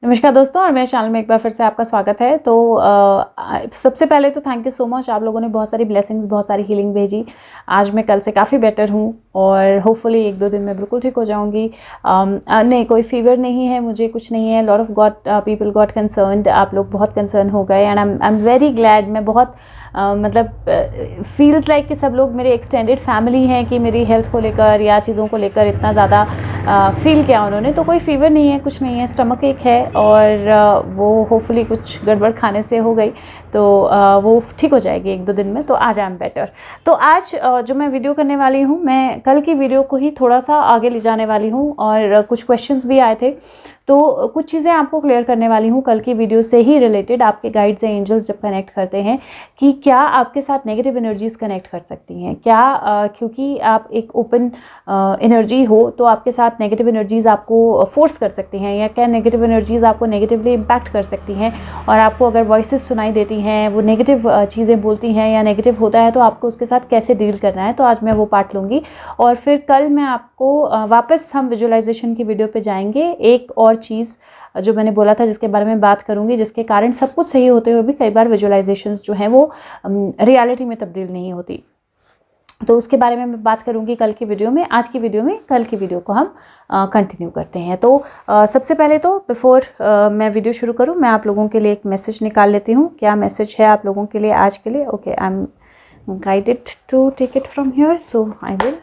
नमस्कार दोस्तों, और मेरे चैनल में एक बार फिर से आपका स्वागत है। तो सबसे पहले तो थैंक यू सो मच। आप लोगों ने बहुत सारी ब्लेसिंग्स, बहुत सारी हीलिंग भेजी। आज मैं कल से काफ़ी बेटर हूँ और होपफुली 1-2 दिन में बिल्कुल ठीक हो जाऊँगी। नहीं, कोई फीवर नहीं है, मुझे कुछ नहीं है। Lot of people got concerned, आप लोग बहुत कंसर्न हो गए and I am very glad. मैं बहुत फील्स लाइक कि सब लोग मेरे एक्सटेंडेड फैमिली हैं कि मेरी हेल्थ को लेकर या चीज़ों को लेकर इतना ज़्यादा फील किया उन्होंने। तो कोई फीवर नहीं है, कुछ नहीं है, स्टमक एक है और वो होपफुली कुछ गड़बड़ खाने से हो गई, तो वो ठीक हो जाएगी 1-2 दिन में। तो आज आई एम बेटर। तो आज जो मैं वीडियो करने वाली हूँ, मैं कल की वीडियो को ही थोड़ा सा आगे ले जाने वाली हूँ और कुछ क्वेश्चंस भी आए थे, तो कुछ चीज़ें आपको क्लियर करने वाली हूँ कल की वीडियो से ही रिलेटेड। आपके गाइड्स एंड एंजल्स जब कनेक्ट करते हैं कि क्या आपके साथ नेगेटिव एनर्जीज कनेक्ट कर सकती हैं क्या, क्योंकि आप एक ओपन एनर्जी हो तो आपके साथ नेगेटिव एनर्जीज आपको फोर्स कर सकती हैं, या क्या नेगेटिव एनर्जीज आपको नेगेटिवली इम्पैक्ट कर सकती हैं। और आपको अगर वॉइसेस सुनाई देती हैं, वो नेगेटिव चीज़ें बोलती हैं या नेगेटिव होता है, तो आपको उसके साथ कैसे डील करना है। तो आज मैं वो पार्ट लूँगी और फिर कल मैं आपको वापस हम विजुअलाइजेशन की वीडियो पे जाएंगे। एक और चीज़ जो मैंने बोला था जिसके बारे में बात करूंगी, जिसके कारण सब कुछ सही होते हुए भी कई बार विजुअलाइजेशंस जो हैं वो रियलिटी में तब्दील नहीं होती, तो उसके बारे में मैं बात करूंगी कल की वीडियो में। आज की वीडियो में कल की वीडियो को हम कंटिन्यू करते हैं। तो सबसे पहले तो बिफोर मैं वीडियो शुरू करूं, मैं आप लोगों के लिए एक मैसेज निकाल लेती हूं। क्या मैसेज है आप लोगों के लिए आज के लिए? Okay, I am guided to take it from here, so I will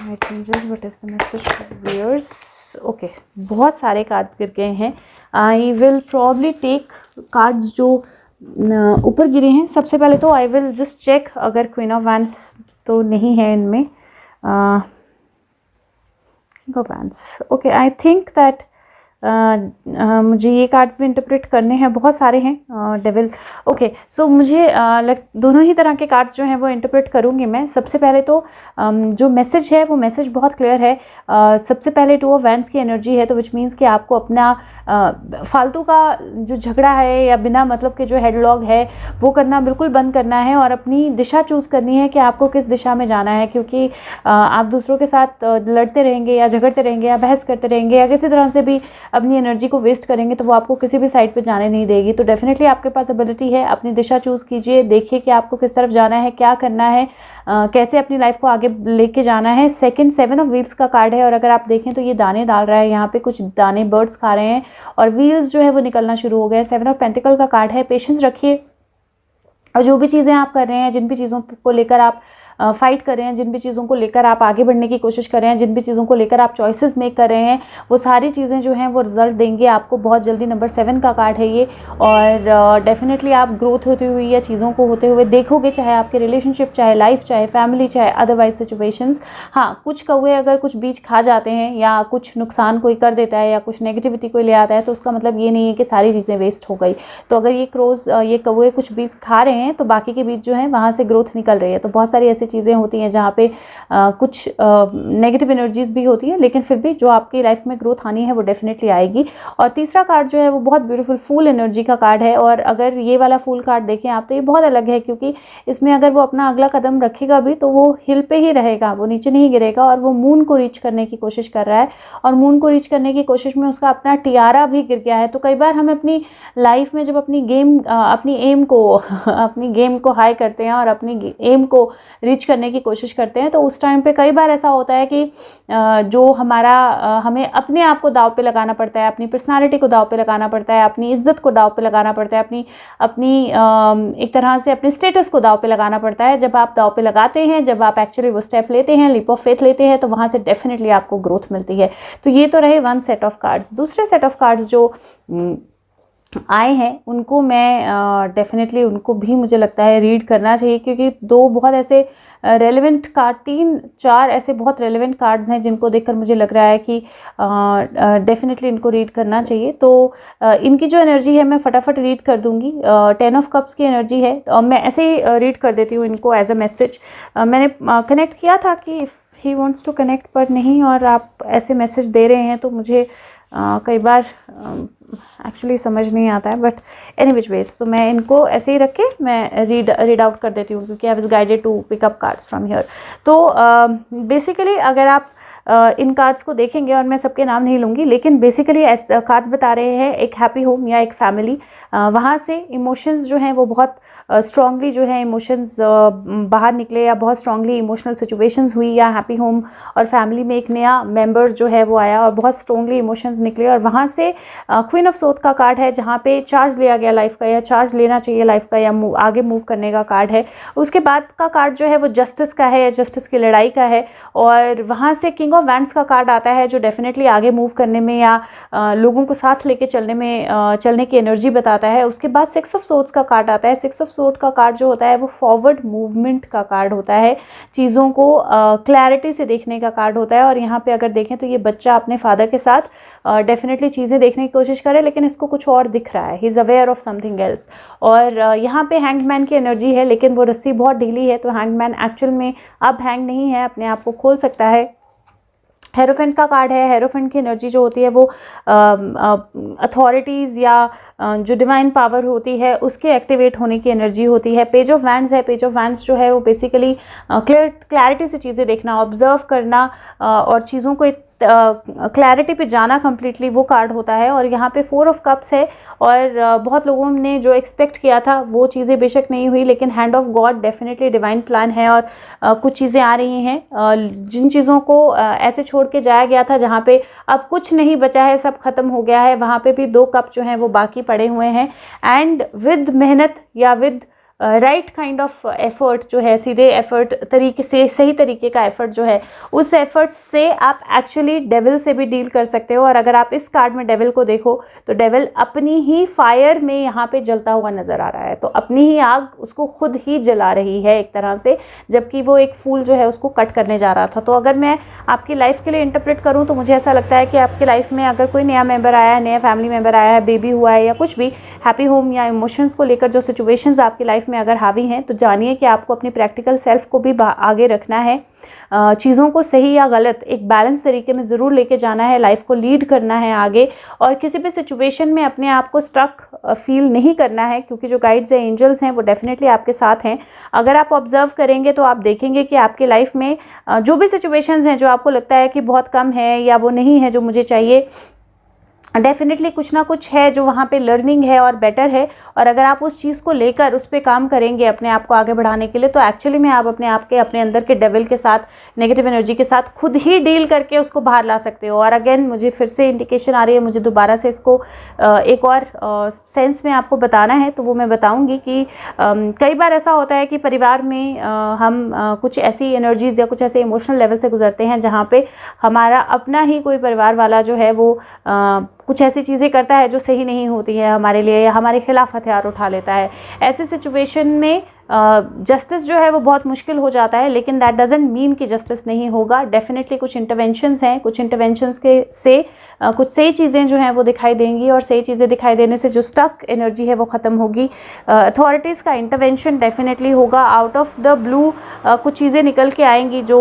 what is the message for viewers. Okay, बहुत सारे कार्ड्स गिर गए हैं। I will probably take cards जो ऊपर गिरे हैं। सबसे पहले तो आई विल जस्ट चेक अगर क्वीन ऑफ वैंड्स तो नहीं है इनमें। King of wands, okay, I think that मुझे ये कार्ड्स भी इंटरप्रेट करने हैं, बहुत सारे हैं। डेविल, ओके, सो मुझे दोनों ही तरह के कार्ड्स जो हैं वो इंटरप्रेट करूँगी मैं। सबसे पहले तो जो मैसेज है वो मैसेज बहुत क्लियर है। सबसे पहले 2 ऑफ वैंड्स की एनर्जी है, तो विच मीन्स कि आपको अपना फालतू का जो झगड़ा है या बिना मतलब के जो हेडलॉग है वो करना बिल्कुल बंद करना है और अपनी दिशा चूज़ करनी है कि आपको किस दिशा में जाना है। क्योंकि आप दूसरों के साथ लड़ते रहेंगे या झगड़ते रहेंगे या बहस करते रहेंगे या किसी तरह से भी अपनी एनर्जी को वेस्ट करेंगे, तो वो आपको किसी भी साइड पे जाने नहीं देगी। तो डेफिनेटली आपके पास एबिलिटी है, अपनी दिशा चूज़ कीजिए, देखिए कि आपको किस तरफ जाना है, क्या करना है, कैसे अपनी लाइफ को आगे लेके जाना है। सेकंड 7 ऑफ व्हील्स का कार्ड है और अगर आप देखें तो ये दाने डाल रहा है, यहाँ पे कुछ दाने बर्ड्स खा रहे हैं और व्हील्स जो है वो निकलना शुरू हो गए। 7 ऑफ पेंटिकल का कार्ड है। पेशेंस रखिए और जो भी चीज़ें आप कर रहे हैं, जिन भी चीज़ों को लेकर आप फाइट कर रहे हैं, जिन भी चीज़ों को लेकर आप आगे बढ़ने की कोशिश कर रहे हैं, जिन भी चीज़ों को लेकर आप चॉइसेस मेक कर रहे हैं, वो सारी चीज़ें जो हैं वो रिजल्ट देंगे आपको बहुत जल्दी। नंबर 7 का कार्ड है ये और डेफिनेटली आप ग्रोथ होती हुई या चीज़ों को होते हुए देखोगे, चाहे आपके रिलेशनशिप, चाहे लाइफ, चाहे फैमिली, चाहे अदरवाइज सिचुएशंस। हाँ, कुछ कौवे अगर कुछ बीज खा जाते हैं या कुछ नुकसान कोई कर देता है या कुछ नेगेटिविटी कोई ले आता है, तो उसका मतलब ये नहीं है कि सारी चीज़ें वेस्ट हो गई। तो अगर ये ये कौवे कुछ बीज खा रहे हैं तो बाकी के बीज जो हैं वहाँ से ग्रोथ निकल रही है। तो बहुत सारी ऐसी चीज़ें होती हैं जहाँ पे कुछ नेगेटिव एनर्जीज भी होती हैं, लेकिन फिर भी जो आपकी लाइफ में ग्रोथ आनी है वो डेफिनेटली आएगी। और तीसरा कार्ड जो है वो बहुत ब्यूटीफुल फूल एनर्जी का कार्ड है और अगर ये वाला फूल कार्ड देखें आप तो ये बहुत अलग है, क्योंकि इसमें अगर वो अपना अगला कदम रखेगा भी तो वो हिल पे ही रहेगा, वो नीचे नहीं गिरेगा और वो मून को रीच करने की कोशिश कर रहा है। और मून को रीच करने की कोशिश में उसका अपना टियारा भी गिर गया है। तो कई बार हम अपनी लाइफ में जब अपनी गेम को हाई करते हैं और अपनी एम को रीच करने की कोशिश करते हैं, तो उस टाइम पे कई बार ऐसा होता है कि जो हमें अपने आप को दांव पे लगाना पड़ता है, अपनी पर्सनालिटी को दांव पे लगाना पड़ता है, अपनी इज्जत को दांव पे लगाना पड़ता है, अपनी एक तरह से अपने स्टेटस को दांव पे लगाना पड़ता है। जब आप दांव पे लगाते हैं, जब आप एक्चुअली वो स्टेप लेते हैं, लीप ऑफ फेथ लेते हैं, तो वहाँ से डेफिनेटली आपको ग्रोथ मिलती है। तो ये तो रहे 1 सेट ऑफ कार्ड्स। दूसरे सेट ऑफ कार्ड्स जो आए हैं उनको मैं डेफिनेटली उनको भी मुझे लगता है रीड करना चाहिए, क्योंकि 2 बहुत ऐसे रेलेवेंट कार्ड, 3-4 ऐसे बहुत रेलेवेंट कार्ड्स हैं जिनको देखकर मुझे लग रहा है कि डेफिनेटली इनको रीड करना चाहिए। तो इनकी जो एनर्जी है मैं फटाफट रीड कर दूंगी। 10 ऑफ कप्स की एनर्जी है, तो मैं ऐसे ही रीड कर देती हूँ इनको एज अ मैसेज। मैंने कनेक्ट किया था कि ही वॉन्ट्स टू कनेक्ट, पर नहीं, और आप ऐसे मैसेज दे रहे हैं तो मुझे कई बार एक्चुअली समझ नहीं आता है, बट एनी विच वेज तो मैं इनको ऐसे ही रख के मैं रीड आउट कर देती हूँ, क्योंकि I was guided to pick up cards from here. तो बेसिकली अगर आप इन कार्ड्स को देखेंगे, और मैं सबके नाम नहीं लूँगी, लेकिन बेसिकली कार्ड्स बता रहे हैं एक हैप्पी होम या एक फैमिली, वहाँ से इमोशंस जो हैं वो बहुत स्ट्रांगली जो है इमोशंस बाहर निकले, या बहुत स्ट्रांगली इमोशनल सिचुएशंस हुई, या हैप्पी होम और फैमिली में एक नया मेंबर जो है वो आया और बहुत स्ट्रांगली इमोशंस निकले, और वहाँ से क्वीन ऑफ सोर्ड का कार्ड है जहाँ पे चार्ज लिया गया लाइफ का, या चार्ज लेना चाहिए लाइफ का, या आगे मूव करने का कार्ड है। उसके बाद का कार्ड जो है वो जस्टिस का है, या जस्टिस की लड़ाई का है, और वहाँ से किंग ऑफ वैंड्स का कार्ड आता है जो डेफिनेटली आगे मूव करने में या लोगों को साथ लेके चलने की एनर्जी बताता है। उसके बाद सिक्स ऑफ सोर्ड्स का कार्ड आता है। सिक्स ऑफ सोर्ड का कार्ड जो होता है वो फॉरवर्ड मूवमेंट का कार्ड होता है, चीज़ों को क्लैरिटी से देखने का कार्ड होता है। और यहाँ पे अगर देखें तो ये बच्चा अपने फादर के साथ डेफिनेटली चीज़ें देखने की कोशिश करे, लेकिन इसको कुछ और दिख रहा है, he is aware of something else. और यहाँ पे हैंगमैन की एनर्जी है, लेकिन वो रस्सी बहुत ढीली है, तो हैंगमैन एक्चुअल में अब हैंग नहीं है, अपने आप को खोल सकता है। हेरोफेंट का कार्ड है। हेरोफेंट की एनर्जी जो होती है वो अथॉरिटीज़ या जो डिवाइन पावर होती है उसके एक्टिवेट होने की एनर्जी होती है। पेज ऑफ वैंड्स है। पेज ऑफ वैंड्स जो है वो बेसिकली क्लैरिटी से चीज़ें देखना, ऑब्जर्व करना और चीज़ों को क्लैरिटी पे जाना कंप्लीटली, वो कार्ड होता है। और यहाँ पे फोर ऑफ कप्स है, और बहुत लोगों ने जो एक्सपेक्ट किया था वो चीज़ें बेशक नहीं हुई, लेकिन hand of God definitely divine plan है, और कुछ चीज़ें आ रही हैं। जिन चीज़ों को ऐसे छोड़ के जाया गया था जहाँ पे अब कुछ नहीं बचा है, सब खत्म हो गया है, वहाँ पे भी 2 कप जो हैं वो बाकी पड़े हुए हैं। एंड विद मेहनत या with right kind of effort जो है, सीधे एफर्ट तरीके से, सही तरीके का एफर्ट जो है, उस एफर्ट से आप एक्चुअली डेविल से भी डील कर सकते हो। और अगर आप इस कार्ड में डेविल को देखो तो डेविल अपनी ही फायर में यहाँ पे जलता हुआ नजर आ रहा है, तो अपनी ही आग उसको खुद ही जला रही है एक तरह से, जबकि वो एक फूल जो है उसको कट करने जा रहा था। तो अगर मैं आपकी लाइफ के लिए इंटरप्रेट करूँ तो मुझे ऐसा लगता है कि आपकी लाइफ में अगर कोई नया मेंबर आया है, नया फैमिली मेंबर आया है, बेबी हुआ है, या कुछ भी हैप्पी होम या इमोशंस को लेकर जो सिचुएशंस आपकी लाइफ में अगर हावी हैं, तो जानिए कि आपको अपनी प्रैक्टिकल सेल्फ को भी आगे रखना है। चीज़ों को सही या गलत एक बैलेंस तरीके में ज़रूर लेके जाना है, लाइफ को लीड करना है आगे, और किसी भी सिचुएशन में अपने आप को स्टक फील नहीं करना है, क्योंकि जो गाइड्स हैं, एंजल्स हैं, वो डेफिनेटली आपके साथ हैं। अगर आप ऑब्जर्व करेंगे तो आप देखेंगे कि आपके लाइफ में जो भी सिचुएशंस हैं जो आपको लगता है कि बहुत कम है या वो नहीं है जो मुझे चाहिए, डेफिनेटली कुछ ना कुछ है जो वहाँ पे लर्निंग है और बेटर है। और अगर आप उस चीज़ को लेकर उस पर काम करेंगे अपने आप को आगे बढ़ाने के लिए, तो एक्चुअली में आप अपने अंदर के डेविल के साथ, नेगेटिव एनर्जी के साथ खुद ही डील करके उसको बाहर ला सकते हो। और अगेन मुझे फिर से इंडिकेशन आ रही है, मुझे दोबारा से इसको एक और सेंस में आपको बताना है, तो वो मैं बताऊँगी कि कई बार ऐसा होता है कि परिवार में हम कुछ ऐसी एनर्जीज़ या कुछ ऐसे इमोशनल लेवल से गुजरते हैं जहाँ पे हमारा अपना ही कोई परिवार वाला जो है वो कुछ ऐसी चीज़ें करता है जो सही नहीं होती है हमारे लिए, या हमारे खिलाफ हथियार उठा लेता है। ऐसे सिचुएशन में जस्टिस जो है वो बहुत मुश्किल हो जाता है, लेकिन दैट डजंट मीन कि जस्टिस नहीं होगा। डेफिनेटली कुछ इंटरवेंशंस हैं, कुछ इंटरवेंशंस के से कुछ सही चीज़ें जो हैं वो दिखाई देंगी, और सही चीज़ें दिखाई देने से जो स्टक एनर्जी है वो ख़त्म होगी। अथॉरिटीज़ का इंटरवेंशन डेफिनेटली होगा। आउट ऑफ द ब्लू कुछ चीज़ें निकल के आएंगी जो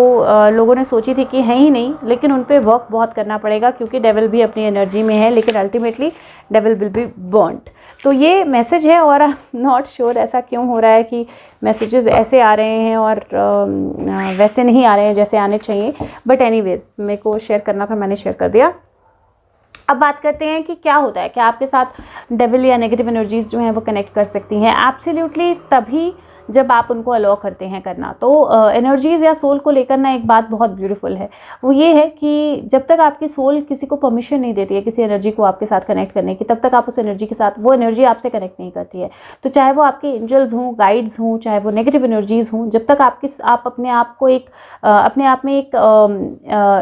लोगों ने सोची थी कि हैं ही नहीं, लेकिन उन पर वर्क बहुत करना पड़ेगा, क्योंकि डेविल भी अपनी एनर्जी में है, लेकिन ultimately devil will be burned. तो ये मैसेज है, और आई एम नॉट श्योर ऐसा क्यों हो रहा है कि मैसेजेस ऐसे आ रहे हैं और वैसे नहीं आ रहे हैं जैसे आने चाहिए। बट एनीवेज मेरे को शेयर करना था, मैंने शेयर कर दिया। अब बात करते हैं कि क्या होता है, क्या आपके साथ डेविल या नेगेटिव एनर्जीज जो हैं वो कनेक्ट कर सकती हैं। एब्सोल्युटली तभी जब आप उनको अलाउ करते हैं करना। तो एनर्जीज़ या सोल को लेकर ना एक बात बहुत ब्यूटीफुल है, वो ये है कि जब तक आपकी सोल किसी को परमिशन नहीं देती है किसी एनर्जी को आपके साथ कनेक्ट करने की, तब तक आप उस एनर्जी के साथ, वो एनर्जी आपसे कनेक्ट नहीं करती है। तो चाहे वो आपके एंजल्स हों, गाइड्स हों, चाहे वो नेगेटिव एनर्जीज़ हों, जब तक आप अपने आप को अपने आप में एक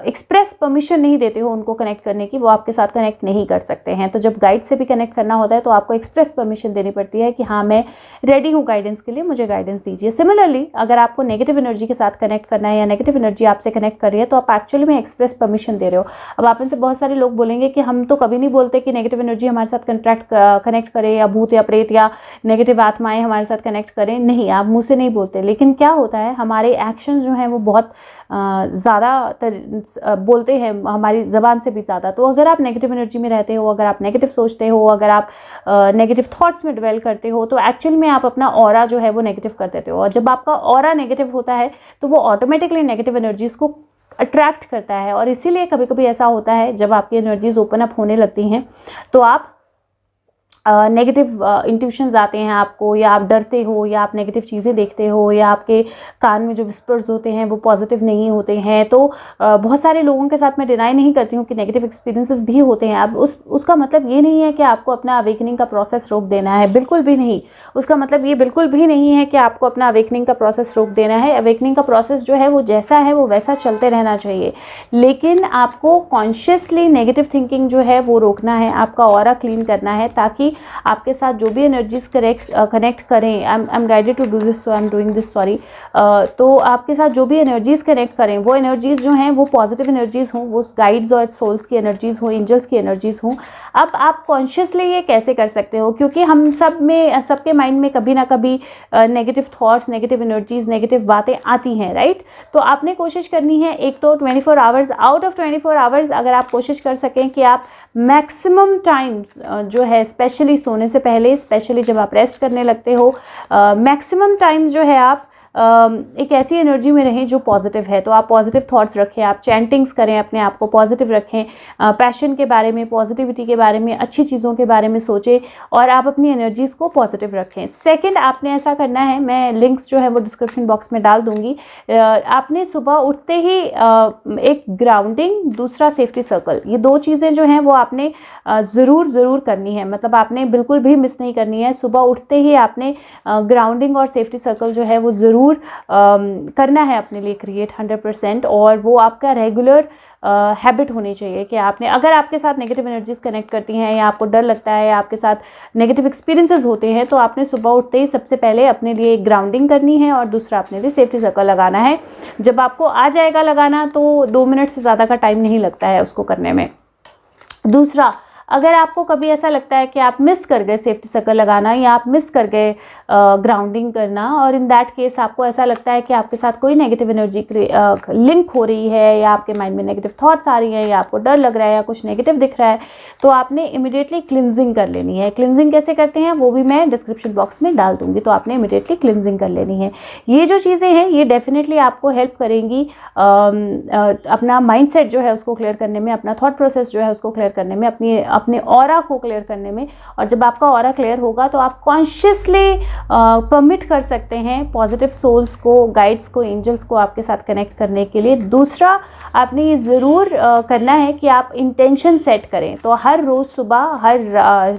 एक्सप्रेस परमिशन नहीं देते हो उनको कनेक्ट करने की, वो आपके साथ कनेक्ट नहीं कर सकते हैं। तो जब गाइड से भी कनेक्ट करना होता है तो आपको एक्सप्रेस परमिशन देनी पड़ती है कि हाँ मैं रेडी हूँ गाइडेंस के लिए, मुझे गाइडेंस दीजिए। सिमिलरली अगर आपको नेगेटिव एनर्जी के साथ कनेक्ट करना है या नेगेटिव एनर्जी आपसे कनेक्ट कर रही है, तो आप एक्चुअली में एक्सप्रेस परमिशन दे रहे हो। अब आप में से बहुत सारे लोग बोलेंगे कि हम तो कभी नहीं बोलते कि नेगेटिव एनर्जी हमारे साथ कनेक्ट करे, या भूत या प्रेत या नेगेटिव आत्माएं हमारे साथ कनेक्ट करें। नहीं, आप मुँह से नहीं बोलते, लेकिन क्या होता है हमारे एक्शन जो हैं वो बहुत ज़्यादा बोलते हैं, हमारी ज़बान से भी ज़्यादा। तो अगर आप नेगेटिव एनर्जी में रहते हो, अगर आप नेगेटिव सोचते हो, अगर आप नेगेटिव थॉट्स में डिवेल करते हो, तो एक्चुअल में आप अपना ऑरा जो है वो नेगेटिव कर देते हो। और जब आपका ऑरा नेगेटिव होता है तो वो ऑटोमेटिकली नेगेटिव एनर्जीज़ को अट्रैक्ट करता है। और इसीलिए कभी कभी ऐसा होता है जब आपकी एनर्जीज ओपन अप होने लगती हैं तो आप नेगेटिव इंट्यूशंस आते हैं आपको, या आप डरते हो, या आप नेगेटिव चीज़ें देखते हो, या आपके कान में जो विस्पर्स होते हैं वो पॉजिटिव नहीं होते हैं। तो बहुत सारे लोगों के साथ मैं डिनाई नहीं करती हूँ कि नेगेटिव एक्सपीरियंसेस भी होते हैं। अब उसका मतलब ये नहीं है कि आपको अपना अवेकनिंग का प्रोसेस रोक देना है, बिल्कुल भी नहीं। उसका मतलब ये बिल्कुल भी नहीं है कि आपको अपना अवेकनिंग का प्रोसेस रोक देना है। अवेकनिंग का प्रोसेस जो है वो जैसा है वो वैसा चलते रहना चाहिए, लेकिन आपको कॉन्शियसली नेगेटिव थिंकिंग जो है वो रोकना है, आपका ऑरा क्लीन करना है, ताकि आपके साथ जो भी एनर्जीज कनेक्ट करें, I am guided to do this so I am doing this, sorry. तो आपके साथ जो भी एनर्जीज कनेक्ट करें वो एनर्जीज जो हैं वो पॉजिटिव एनर्जीज हों, वो गाइड्स और सोल्स की एनर्जीज हों, एंजल्स की एनर्जीज हों। अब आप कॉन्शियसली ये कैसे कर सकते हो, क्योंकि हम सबके माइंड में कभी ना कभी negative thoughts, negative energies, negative बातें आती हैं, राइट। तो आपने कोशिश करनी है, एक तो 24 आवर्स, आउट ऑफ 24 आवर्स अगर आप कोशिश कर सकें कि आप मैक्सिमम टाइम्स जो है, स्पेशली सोने से पहले, स्पेशली जब आप रेस्ट करने लगते हो, मैक्सिमम टाइम जो है आप एक ऐसी एनर्जी में रहें जो पॉजिटिव है। तो आप पॉजिटिव थॉट्स रखें, आप चैंटिंग्स करें, अपने आप को पॉजिटिव रखें, पैशन के बारे में, पॉजिटिविटी के बारे में, अच्छी चीज़ों के बारे में सोचें, और आप अपनी एनर्जीज़ को पॉजिटिव रखें। सेकंड, आपने ऐसा करना है, मैं लिंक्स जो है वो डिस्क्रिप्शन बॉक्स में डाल दूँगी। आपने सुबह उठते ही एक ग्राउंडिंग, दूसरा सेफ्टी सर्कल, ये दो चीज़ें जो हैं वो आपने ज़रूर करनी है, मतलब आपने बिल्कुल भी मिस नहीं करनी है। सुबह उठते ही आपने ग्राउंडिंग और सेफ्टी सर्कल जो है वो ज़रूर करना है अपने लिए क्रिएट 100%, और वो आपका रेगुलर हैबिट होनी चाहिए कि आपने, अगर आपके साथ नेगेटिव एनर्जीज कनेक्ट करती हैं, या आपको डर लगता है, या आपके साथ नेगेटिव एक्सपीरियंसेस होते हैं, तो आपने सुबह उठते ही सबसे पहले अपने लिए ग्राउंडिंग करनी है, और दूसरा अपने लिए सेफ्टी सर्कल लगाना है। जब आपको आ जाएगा लगाना तो 2 मिनट से ज़्यादा का टाइम नहीं लगता है उसको करने में। दूसरा, अगर आपको कभी ऐसा लगता है कि आप मिस कर गए सेफ्टी सर्कल लगाना, या आप मिस कर गए ग्राउंडिंग करना, और इन दैट केस आपको ऐसा लगता है कि आपके साथ कोई नेगेटिव एनर्जी लिंक हो रही है, या आपके माइंड में नेगेटिव थॉट्स आ रही हैं, या आपको डर लग रहा है, या कुछ नेगेटिव दिख रहा है, तो आपने इमिडिएटली क्लिनजिंग कर लेनी है। क्लिनजिंग कैसे करते हैं वो भी मैं डिस्क्रिप्शन बॉक्स में डाल दूँगी, तो आपने इमिडिएटली क्लिनजिंग कर लेनी है। ये जो चीज़ें हैं ये डेफिनेटली आपको हेल्प करेंगी अपना माइंड सेट जो है उसको क्लियर करने में, अपना थॉट प्रोसेस जो है उसको क्लियर करने में, अपने ऑरा को क्लियर करने में। और जब आपका ऑरा क्लियर होगा तो आप कॉन्शियसली परमिट कर सकते हैं पॉजिटिव सोल्स को, गाइड्स को, एंजल्स को आपके साथ कनेक्ट करने के लिए। दूसरा, आपने ये ज़रूर करना है कि आप इंटेंशन सेट करें। तो हर रोज़ सुबह, हर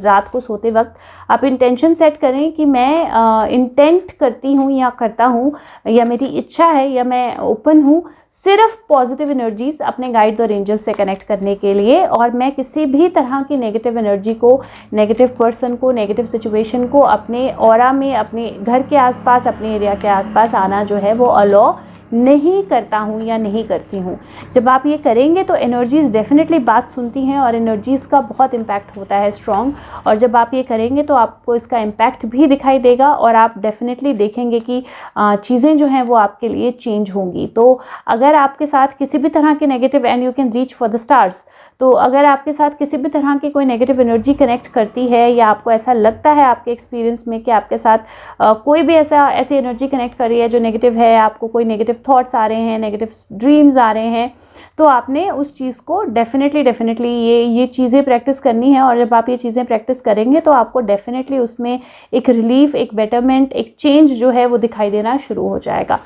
रात को सोते वक्त आप इंटेंशन सेट करें कि मैं इंटेंट करती हूँ या करता हूँ, या मेरी इच्छा है, या मैं ओपन हूँ सिर्फ पॉजिटिव एनर्जीज अपने गाइड्स और एंजल्स से कनेक्ट करने के लिए, और मैं किसी भी तरह की नेगेटिव एनर्जी को, नेगेटिव पर्सन को, नेगेटिव सिचुएशन को अपने ऑरा में, अपने घर के आसपास, अपने एरिया के आसपास आना जो है वो अलाउ नहीं करता हूँ या नहीं करती हूँ। जब आप ये करेंगे तो एनर्जीज़ डेफिनेटली बात सुनती हैं, और एनर्जीज़ का बहुत इम्पैक्ट होता है स्ट्रॉन्ग, और जब आप ये करेंगे तो आपको इसका इम्पैक्ट भी दिखाई देगा, और आप डेफिनेटली देखेंगे कि चीज़ें जो हैं वो आपके लिए चेंज होंगी। तो अगर आपके साथ किसी भी तरह की negative, and you can reach for the stars, तो अगर आपके साथ किसी भी तरह की कोई नेगेटिव एनर्जी कनेक्ट करती है, या आपको ऐसा लगता है आपके एक्सपीरियंस में कि आपके साथ कोई भी ऐसी एनर्जी कनेक्ट कर रही है जो नेगेटिव है, आपको कोई नेगेटिव थॉट्स आ रहे हैं, नेगेटिव ड्रीम्स आ रहे हैं, तो आपने उस चीज़ को डेफिनेटली ये चीज़ें प्रैक्टिस करनी है। और जब आप ये चीज़ें प्रैक्टिस करेंगे तो आपको डेफिनेटली उसमें एक रिलीफ, एक बेटरमेंट, एक चेंज जो है वो दिखाई देना शुरू हो जाएगा।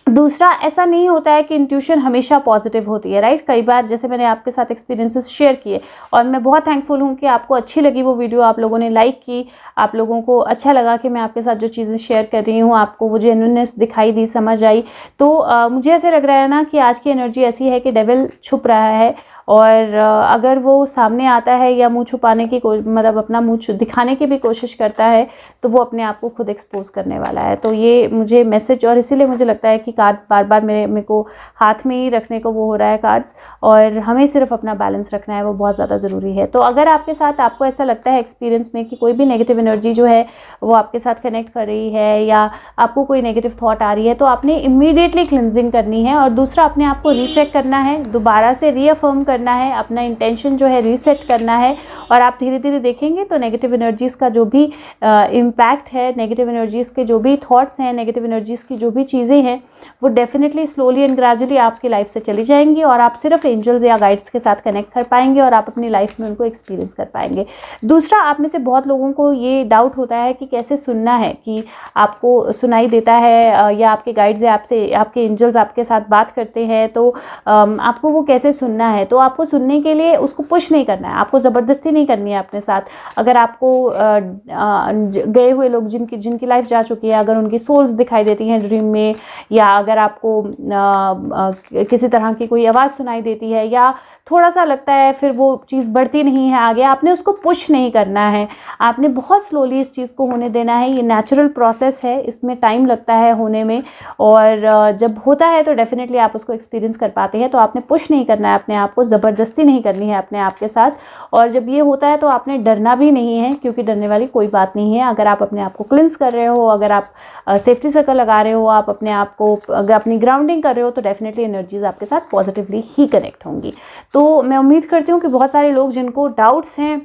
दूसरा, ऐसा नहीं होता है कि इंट्यूशन हमेशा पॉजिटिव होती है, राइट। कई बार जैसे मैंने आपके साथ एक्सपीरियंसेस शेयर किए, और मैं बहुत थैंकफुल हूँ कि आपको अच्छी लगी वो वीडियो, आप लोगों ने लाइक की, आप लोगों को अच्छा लगा कि मैं आपके साथ जो चीज़ें शेयर कर रही हूँ, आपको वो जेन्युइननेस दिखाई दी, समझ आई। तो मुझे ऐसे लग रहा है ना कि आज की एनर्जी ऐसी है कि डेविल छुप रहा है, और अगर वो सामने आता है या मुंह छुपाने की मतलब अपना मुंह दिखाने की भी कोशिश करता है, तो वो अपने आप को खुद एक्सपोज करने वाला है। तो ये मुझे मैसेज, और इसीलिए मुझे लगता है कि कार्ड्स बार बार मेरे को हाथ में ही रखने को वो हो रहा है कार्ड्स, और हमें सिर्फ अपना बैलेंस रखना है, वो बहुत ज़्यादा ज़रूरी है। तो अगर आपके साथ, आपको ऐसा लगता है एक्सपीरियंस में कि कोई भी नेगेटिव एनर्जी जो है वो आपके साथ कनेक्ट कर रही है, या आपको कोई नेगेटिव थॉट आ रही है, तो आपने इमीडिएटली क्लिनजिंग करनी है। और दूसरा, अपने आप को रीचेक करना है, दोबारा से रीअफर्म करना करना है, अपना इंटेंशन जो है रीसेट करना है, और आप धीरे धीरे देखेंगे तो नेगेटिव एनर्जीज़ का जो भी इम्पैक्ट है, नेगेटिव एनर्जीज़ के जो भी थॉट्स हैं, नेगेटिव एनर्जीज़ की जो भी चीज़ें हैं, वो डेफिनेटली स्लोली एंड ग्रेजुअली आपकी लाइफ से चली जाएंगी, और आप सिर्फ एंजल्स या गाइड्स के साथ कनेक्ट कर पाएंगे और आप अपनी लाइफ में उनको एक्सपीरियंस कर पाएंगे। दूसरा, आप में से बहुत लोगों को ये डाउट होता है कि कैसे सुनना है, कि आपको सुनाई देता है या आपके गाइड्स या आपसे आपके एंजल्स आपके साथ बात करते हैं, तो आपको वो कैसे सुनना है। तो आपको सुनने के लिए उसको पुश नहीं करना है, आपको ज़बरदस्ती नहीं करनी है अपने साथ। अगर आपको गए हुए लोग जिनकी लाइफ जा चुकी है, अगर उनकी सोल्स दिखाई देती हैं ड्रीम में, या अगर आपको किसी तरह की कोई आवाज़ सुनाई देती है, या थोड़ा सा लगता है फिर वो चीज़ बढ़ती नहीं है आगे, आपने उसको पुश नहीं करना है, आपने बहुत स्लोली इस चीज़ को होने देना है। ये नेचुरल प्रोसेस है, इसमें टाइम लगता है होने में, और जब होता है तो डेफिनेटली आप उसको एक्सपीरियंस कर पाते हैं। तो आपने पुश नहीं करना है अपने आप को, ज़बरदस्ती नहीं करनी है अपने आप के साथ। और जब ये होता है तो आपने डरना भी नहीं है, क्योंकि डरने वाली कोई बात नहीं है। अगर आप अपने आप को क्लिंस कर रहे हो, अगर आप सेफ्टी सर्कल लगा रहे हो, आप अपने आप को अगर अपनी ग्राउंडिंग कर रहे हो, तो डेफिनेटली एनर्जीज आपके साथ पॉजिटिवली ही कनेक्ट होंगी। तो मैं उम्मीद करती हूँ कि बहुत सारे लोग जिनको डाउट्स हैं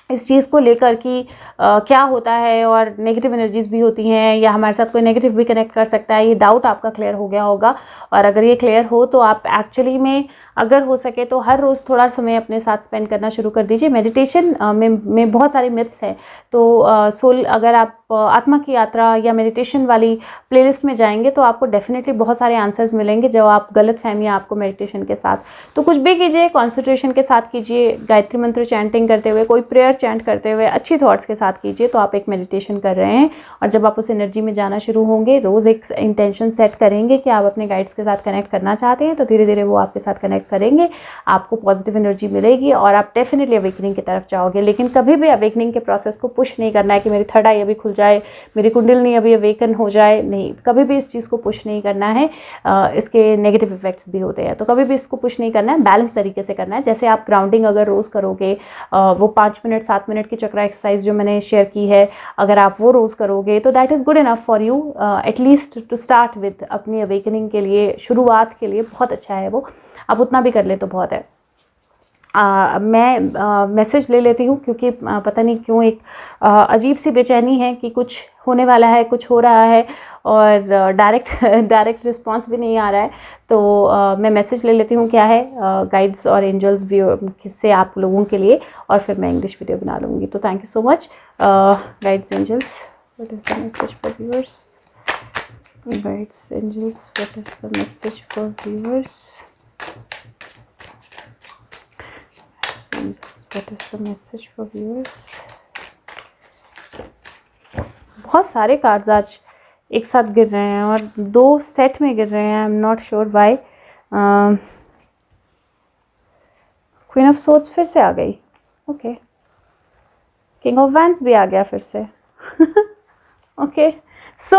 इस चीज़ को लेकर कि क्या होता है, और नेगेटिव एनर्जीज़ भी होती हैं, या हमारे साथ कोई नेगेटिव भी कनेक्ट कर सकता है, ये डाउट आपका क्लियर हो गया होगा। और अगर ये क्लियर हो तो आप एक्चुअली में अगर हो सके तो हर रोज़ थोड़ा समय अपने साथ स्पेंड करना शुरू कर दीजिए। मेडिटेशन में बहुत सारी मिथ्स हैं, तो सोल अगर आप आत्मा की यात्रा या मेडिटेशन वाली प्लेलिस्ट में जाएंगे तो आपको डेफिनेटली बहुत सारे आंसर्स मिलेंगे जो आप गलत फहमियाँ आपको मेडिटेशन के साथ। तो कुछ भी कीजिए, कॉन्सेंट्रेशन के साथ कीजिए, गायत्री मंत्र चैंटिंग करते हुए, कोई प्रेयर चैंट करते हुए, अच्छी थॉट्स के साथ कीजिए, तो आप एक मेडिटेशन कर रहे हैं। और जब आप उस एनर्जी में जाना शुरू होंगे, रोज़ एक इंटेंशन सेट करेंगे कि आप अपने गाइड्स के साथ कनेक्ट करना चाहते हैं, तो धीरे धीरे वो आपके साथ कनेक्ट करेंगे, आपको पॉजिटिव एनर्जी मिलेगी और आप डेफिनेटली अवेकनिंग की तरफ जाओगे। लेकिन कभी भी अवेकनिंग के प्रोसेस को पुश नहीं करना है कि मेरी थर्ड आई अभी खुल जाए, मेरी कुंडलिनी अभी अवेकन हो जाए, नहीं, कभी भी इस चीज़ को पुश नहीं करना है। इसके नेगेटिव इफेक्ट्स भी होते हैं, तो कभी भी इसको पुश नहीं करना है, बैलेंस तरीके से करना है। जैसे आप ग्राउंडिंग अगर रोज़ करोगे, वो 5 मिनट 7 मिनट की चक्रा एक्सरसाइज जो मैंने शेयर की है, अगर आप वो रोज़ करोगे तो that is good enough for you, at least to start with. अपनी अवेकनिंग के लिए, शुरुआत के लिए बहुत अच्छा है वो, आप उतना भी कर ले तो बहुत है। मैं मैसेज ले लेती हूँ, क्योंकि पता नहीं क्यों एक अजीब सी बेचैनी है कि कुछ होने वाला है, कुछ हो रहा है, और डायरेक्ट रिस्पांस भी नहीं आ रहा है। तो मैं मैसेज ले लेती हूँ क्या है गाइड्स और एंजल्स से आप लोगों के लिए, और फिर मैं इंग्लिश वीडियो बना लूँगी। तो thank you so much guides angels, what is the message for viewers? Guides angels, what is the message for viewers? What is the message for viewers? बहुत सारे कार्ड्स आज एक साथ गिर रहे हैं और 2 सेट में गिर रहे हैं। I am not sure why. Queen of swords फिर से आ गई, ओके। किंग ऑफ वैंड्स भी आ गया फिर से। ओके, सो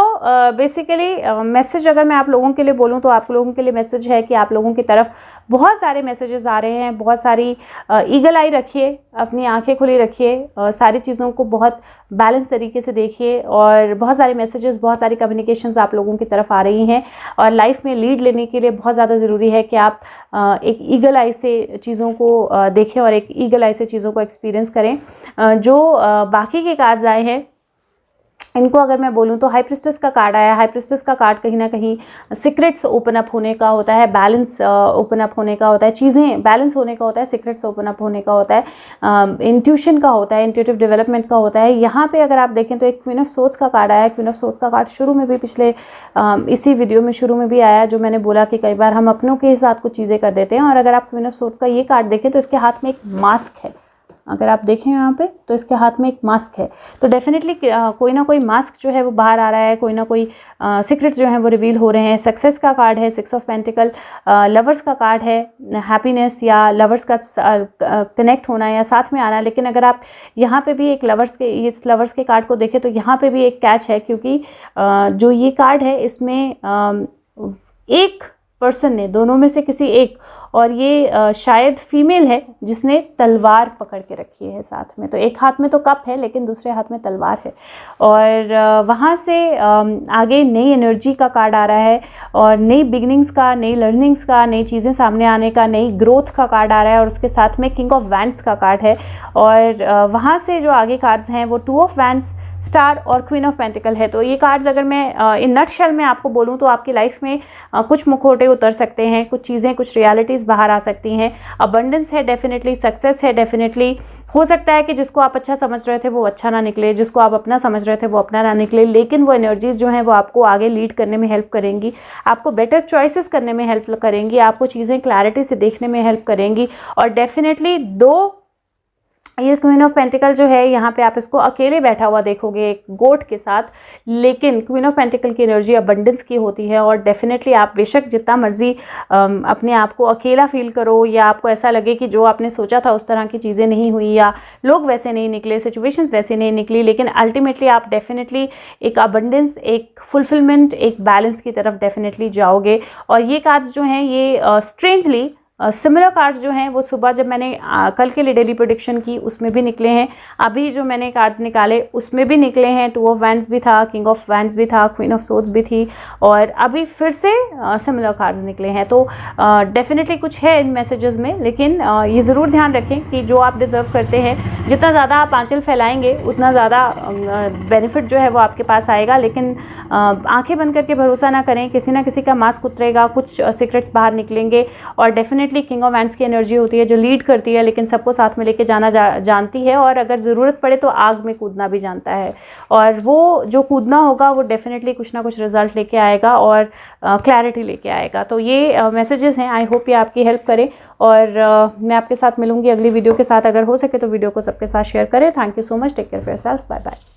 बेसिकली मैसेज अगर मैं आप लोगों के लिए बोलूं तो आप लोगों के लिए मैसेज है कि आप लोगों की तरफ बहुत सारे मैसेजेस आ रहे हैं। बहुत सारी ईगल आई रखिए, अपनी आंखें खुली रखिए, सारी चीज़ों को बहुत बैलेंस तरीके से देखिए, और बहुत सारे मैसेजेस, बहुत सारी कम्युनिकेशंस आप लोगों की तरफ आ रही हैं। और लाइफ में लीड लेने के लिए बहुत ज़्यादा ज़रूरी है कि आप एक ईगल आई से चीज़ों को देखें और एक ईगल आई से चीज़ों को एक्सपीरियंस करें। जो बाकी के कार्ड्स आए हैं इनको अगर मैं बोलूँ तो हाई प्रिस्टेस का कार्ड आया। हाई प्रिस्टेस का कार्ड कहीं ना कहीं सीक्रेट्स ओपन अप होने का होता है, बैलेंस ओपन अप होने का होता है, चीज़ें बैलेंस होने का होता है, सीक्रेट्स ओपन अप होने का होता है, इंट्यूशन का होता है, इंट्यूटिव डेवलपमेंट का होता है। यहाँ पे अगर आप देखें तो एक क्वीन ऑफ सोर्ड्स का कार्ड आया। क्वीन ऑफ सोर्ड्स का कार्ड शुरू में भी पिछले इसी वीडियो में शुरू में भी आया, जो मैंने बोला कि कई बार हम अपनों के साथ कुछ चीज़ें कर देते हैं। और अगर आप क्वीन ऑफ सोर्ड्स का ये कार्ड देखें तो इसके हाथ में एक मास्क है। अगर आप देखें यहाँ पे तो इसके हाथ में एक मास्क है, तो डेफिनेटली कोई ना कोई मास्क जो है वो बाहर आ रहा है, कोई ना कोई सीक्रेट्स जो हैं वो रिवील हो रहे हैं। सक्सेस का कार्ड है, 6 ऑफ पेंटिकल, लवर्स का कार्ड है, हैप्पीनेस या लवर्स का कनेक्ट होना या साथ में आना। लेकिन अगर आप यहाँ पे भी एक इस लवर्स के कार्ड को देखें तो यहाँ पे भी एक कैच है, क्योंकि जो ये कार्ड है इसमें एक पर्सन ने, दोनों में से किसी एक और ये शायद फीमेल है जिसने तलवार पकड़ के रखी है साथ में। तो एक हाथ में तो कप है लेकिन दूसरे हाथ में तलवार है। और वहाँ से आगे नई एनर्जी का कार्ड आ रहा है और नई बिगनिंग्स का, नई लर्निंग्स का, नई चीज़ें सामने आने का, नई ग्रोथ का कार्ड आ रहा है। और उसके साथ में किंग ऑफ वैंड्स का कार्ड है। और वहाँ से जो आगे कार्ड्स हैं वो 2 ऑफ वैंड्स, स्टार और क्वीन ऑफ पेंटिकल है। तो ये कार्ड्स अगर मैं इन नटशेल में आपको बोलूँ तो आपकी लाइफ में कुछ मुखौटे उतर सकते हैं, कुछ चीज़ें, कुछ रियलिटीज़ बाहर आ सकती हैं। अबंडेंस है डेफिनेटली, सक्सेस है डेफिनेटली। हो सकता है कि जिसको आप अच्छा समझ रहे थे वो अच्छा ना निकले, जिसको आप अपना समझ रहे थे वो अपना ना निकले, लेकिन वो एनर्जीज़ जो हैं वो आपको आगे लीड करने में हेल्प करेंगी, आपको बेटर चॉइसेस करने में हेल्प करेंगी, आपको चीज़ें क्लैरिटी से देखने में हेल्प करेंगी। और डेफिनेटली ये क्वीन ऑफ पेंटिकल जो है यहाँ पे आप इसको अकेले बैठा हुआ देखोगे एक गोट के साथ, लेकिन क्वीन ऑफ पेंटिकल की एनर्जी अबंडेंस की होती है। और डेफिनेटली आप बेशक जितना मर्जी अपने आप को अकेला फील करो या आपको ऐसा लगे कि जो आपने सोचा था उस तरह की चीज़ें नहीं हुई या लोग वैसे नहीं निकले, सिचुएशंस वैसे नहीं निकली, लेकिन अल्टीमेटली आप डेफिनेटली एक अबंडेंस, एक फुलफिलमेंट, एक बैलेंस की तरफ डेफिनेटली जाओगे। और ये कार्ड्स जो हैं ये स्ट्रेंजली सिमिलर कार्ड्स जो हैं वो सुबह जब मैंने कल के लिए डेली प्रेडिक्शन की उसमें भी निकले हैं, अभी जो मैंने कार्ड्स निकाले उसमें भी निकले हैं। 2 ऑफ वैंड्स भी था, किंग ऑफ वैंड्स भी था, क्वीन ऑफ सोर्ड्स भी थी और अभी फिर से सिमिलर कार्ड्स निकले हैं। तो डेफिनेटली कुछ है इन मैसेजेस में, लेकिन ये ज़रूर ध्यान रखें कि जो आप डिज़र्व करते हैं, जितना ज़्यादा आप आंचल फैलाएंगे उतना ज़्यादा बेनिफिट जो है वो आपके पास आएगा। लेकिन आंखें बंद करके भरोसा ना करें, किसी ना किसी का मास्क उतरेगा, कुछ सीक्रेट्स बाहर निकलेंगे। और डेफिनेटली किंग ऑफ वैंड्स की एनर्जी होती है जो लीड करती है, लेकिन सबको साथ में लेके जाना जानती है और अगर ज़रूरत पड़े तो आग में कूदना भी जानता है। और वो जो कूदना होगा वो डेफिनेटली कुछ ना कुछ रिजल्ट लेके आएगा और क्लैरिटी लेके आएगा। तो ये मैसेजेस हैं, आई होप ये आपकी हेल्प करें। और मैं आपके साथ मिलूंगी अगली वीडियो के साथ। अगर हो सके तो वीडियो को सबके साथ शेयर करें। Thank you so much, take care of yourself, bye bye.